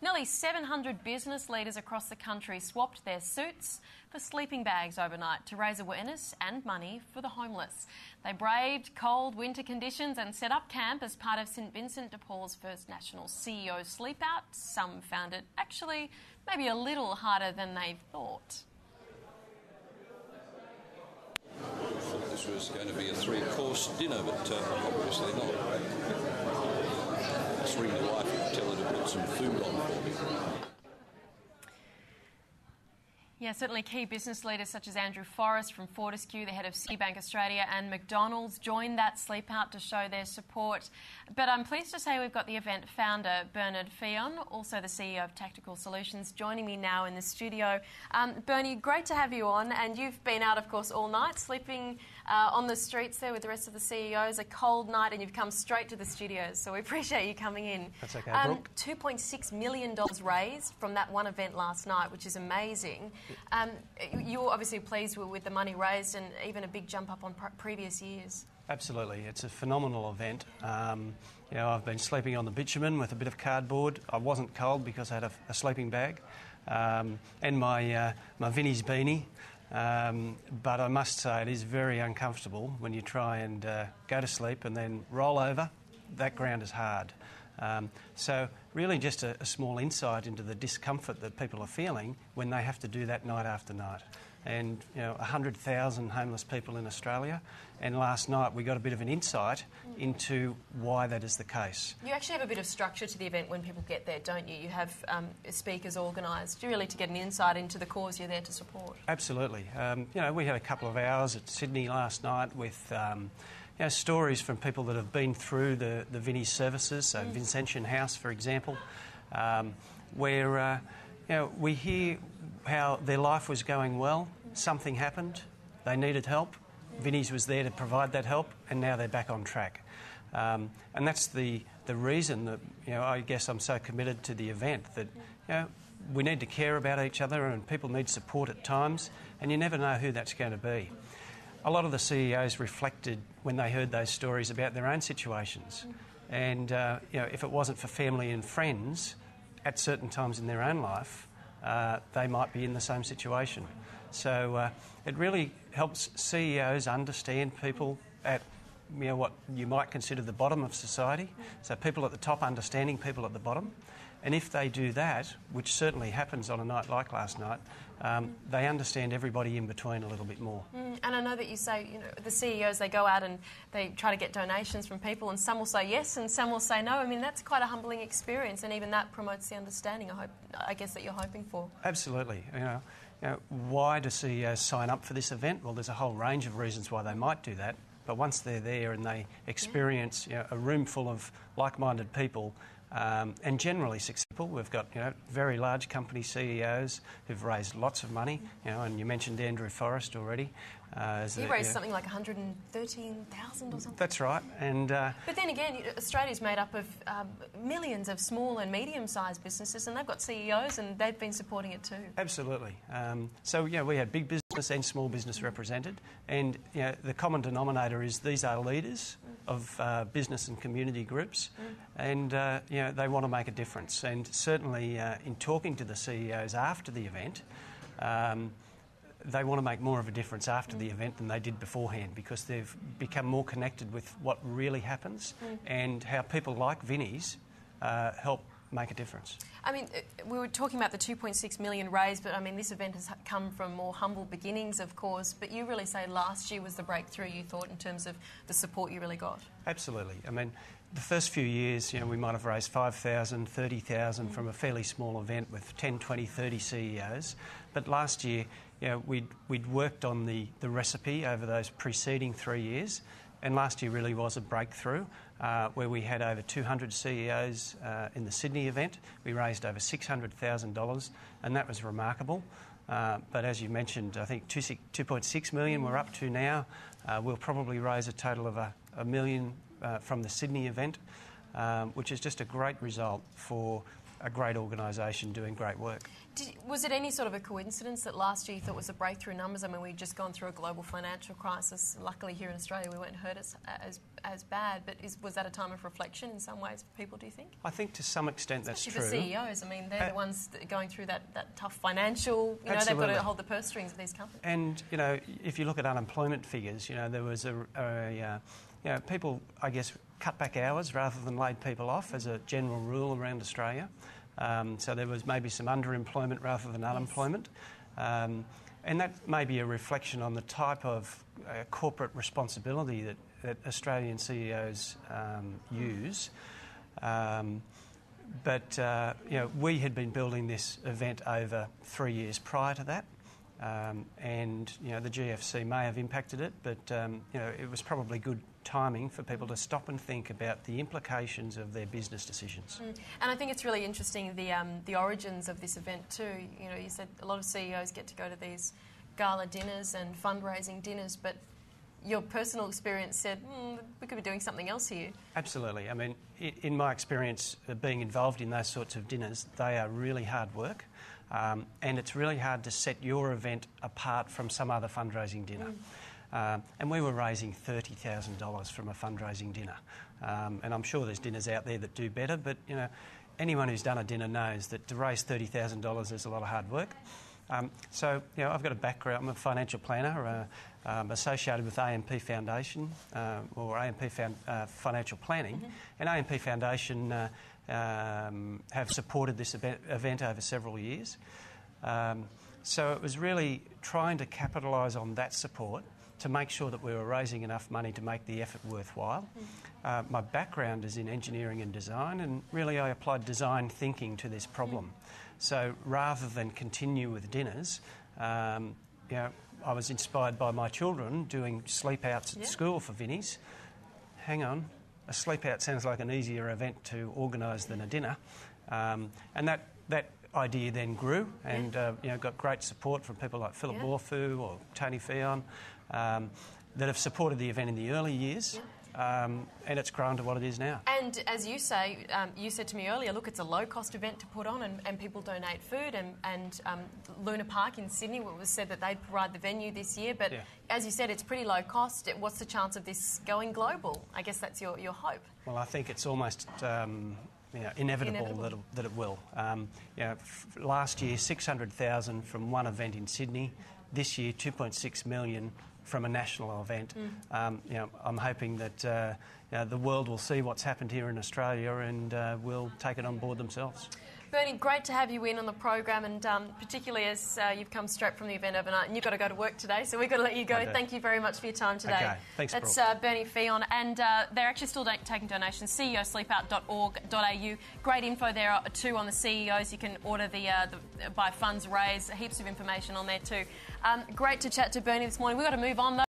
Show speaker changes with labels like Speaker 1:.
Speaker 1: Nearly 700 business leaders across the country swapped their suits for sleeping bags overnight to raise awareness and money for the homeless. They braved cold winter conditions and set up camp as part of St Vincent de Paul's first national CEO Sleepout. Some found it actually maybe a little harder than they thought.
Speaker 2: I thought this was going to be a three-course dinner, but obviously not. Just ring the wife and tell her to put some food on for me.
Speaker 1: Yeah, certainly key business leaders such as Andrew Forrest from Fortescue, the head of Citibank Australia, and McDonald's joined that sleep out to show their support. But I'm pleased to say we've got the event founder, Bernie Fehon, also the CEO of Tactical Solutions, joining me now in the studio. Bernie, great to have you on, and you've been out, of course, all night, sleeping on the streets there with the rest of the CEOs, a cold night, and you've come straight to the studios, so we appreciate you coming in.
Speaker 3: That's okay, Brooke.
Speaker 1: $2.6 million raised from that one event last night, which is amazing. You're obviously pleased with the money raised and even a big jump up on previous years.
Speaker 3: Absolutely. It's a phenomenal event. I've been sleeping on the bitumen with a bit of cardboard. I wasn't cold because I had a sleeping bag and my Vinnies beanie. But I must say it is very uncomfortable when you try and go to sleep and then roll over. That ground is hard. So really just a small insight into the discomfort that people are feeling when they have to do that night after night. And 100,000 homeless people in Australia, and last night we got a bit of an insight into why that is the case.
Speaker 1: You actually have a bit of structure to the event when people get there, don't you? You have speakers organised really to get an insight into the cause you're there to support.
Speaker 3: Absolutely. We had a couple of hours at Sydney last night with stories from people that have been through the Vinnies services, so Vincentian House, for example, where we hear how their life was going well, something happened, they needed help, Vinnies was there to provide that help, and now they're back on track. And that's the reason that I guess I'm so committed to the event, that we need to care about each other and people need support at times, and you never know who that's going to be. A lot of the CEOs reflected when they heard those stories about their own situations. And, if it wasn't for family and friends at certain times in their own life, they might be in the same situation. So it really helps CEOs understand people at what you might consider the bottom of society. So people at the top understanding people at the bottom. And if they do that, which certainly happens on a night like last night, they understand everybody in between a little bit more.
Speaker 1: And I know that you say, the CEOs, they go out and they try to get donations from people, and some will say yes and some will say no. I mean, that's quite a humbling experience, and even that promotes the understanding, I guess, that you're hoping for. Absolutely.
Speaker 3: Why do CEOs sign up for this event? Well, there's a whole range of reasons why they might do that, but once they're there and they experience a room full of like-minded people, and generally successful. We've got very large company CEOs who've raised lots of money, and you mentioned Andrew Forrest already.
Speaker 1: He raised something like 113,000 or something.
Speaker 3: That's right. And
Speaker 1: but then again, Australia's made up of millions of small and medium-sized businesses, and they've got CEOs and they've been supporting it too.
Speaker 3: Absolutely. So we had big business and small business represented, and the common denominator is these are leaders of business and community groups, and they want to make a difference. And certainly in talking to the CEOs after the event, they want to make more of a difference after the event than they did beforehand, because they've become more connected with what really happens and how people like Vinnies help make a difference.
Speaker 1: I mean, we were talking about the $2.6 million raised, but I mean, this event has come from more humble beginnings, of course, but you really say last year was the breakthrough, you thought, in terms of the support you really got.
Speaker 3: Absolutely. I mean, the first few years, we might have raised 5,000, 30,000 from a fairly small event with 10, 20, 30 CEOs. But last year, we'd worked on the recipe over those preceding 3 years, and last year really was a breakthrough where we had over 200 CEOs in the Sydney event. We raised over $600,000, and that was remarkable. But as you mentioned, I think $2.6 million we're up to now. We'll probably raise a total of $1 million from the Sydney event, which is just a great result for a great organisation doing great work.
Speaker 1: Was it any sort of a coincidence that last year you thought was a breakthrough numbers? I mean, we'd just gone through a global financial crisis. Luckily here in Australia we weren't hurt as bad, but was that a time of reflection in some ways for people, do you think?
Speaker 3: I think to some extent that's true.
Speaker 1: Especially for CEOs. I mean, they're the ones that are going through that tough financial,
Speaker 3: Absolutely.
Speaker 1: They've got to hold the purse strings of these companies.
Speaker 3: And, if you look at unemployment figures, there was people, I guess, cut back hours rather than laid people off as a general rule around Australia. So there was maybe some underemployment rather than unemployment. And that may be a reflection on the type of corporate responsibility that Australian CEOs use. But we had been building this event over 3 years prior to that. And the GFC may have impacted it, but it was probably good timing for people to stop and think about the implications of their business decisions.
Speaker 1: And I think it's really interesting the origins of this event too. You said a lot of CEOs get to go to these gala dinners and fundraising dinners, but your personal experience said, we could be doing something else here.
Speaker 3: Absolutely. I mean, in my experience being involved in those sorts of dinners, they are really hard work. And it's really hard to set your event apart from some other fundraising dinner. And we were raising $30,000 from a fundraising dinner. And I'm sure there's dinners out there that do better, but anyone who's done a dinner knows that to raise $30,000 is a lot of hard work. So I've got a background. I'm a financial planner, associated with AMP Foundation or AMP Financial Planning, and AMP Foundation have supported this event over several years. So it was really trying to capitalise on that support to make sure that we were raising enough money to make the effort worthwhile. My background is in engineering and design, and really I applied design thinking to this problem. So rather than continue with dinners, I was inspired by my children doing sleepouts at school for Vinnies. Hang on, a sleepout sounds like an easier event to organise than a dinner. And that idea then grew and got great support from people like Philip Warfu or Bernie Fehon that have supported the event in the early years. And it's grown to what it is now.
Speaker 1: And as you say, you said to me earlier, look, it's a low-cost event to put on and people donate food. And Luna Park in Sydney, it was said that they'd provide the venue this year. But as you said, it's pretty low cost. What's the chance of this going global? I guess that's your hope.
Speaker 3: Well, I think it's almost inevitable that it will. Last year, 600,000 from one event in Sydney. This year, 2.6 million from a national event. I'm hoping that the world will see what's happened here in Australia and will take it on board themselves.
Speaker 1: Bernie, great to have you in on the program, and particularly as you've come straight from the event overnight and you've got to go to work today, so we've got to let you go. Thank you very much for your time today.
Speaker 3: Okay, thanks,
Speaker 1: That's Bernie Fehon, and they're actually still taking donations, ceosleepout.org.au. Great info there too on the CEOs. You can order by funds raised, heaps of information on there too. Great to chat to Bernie this morning. We've got to move on though.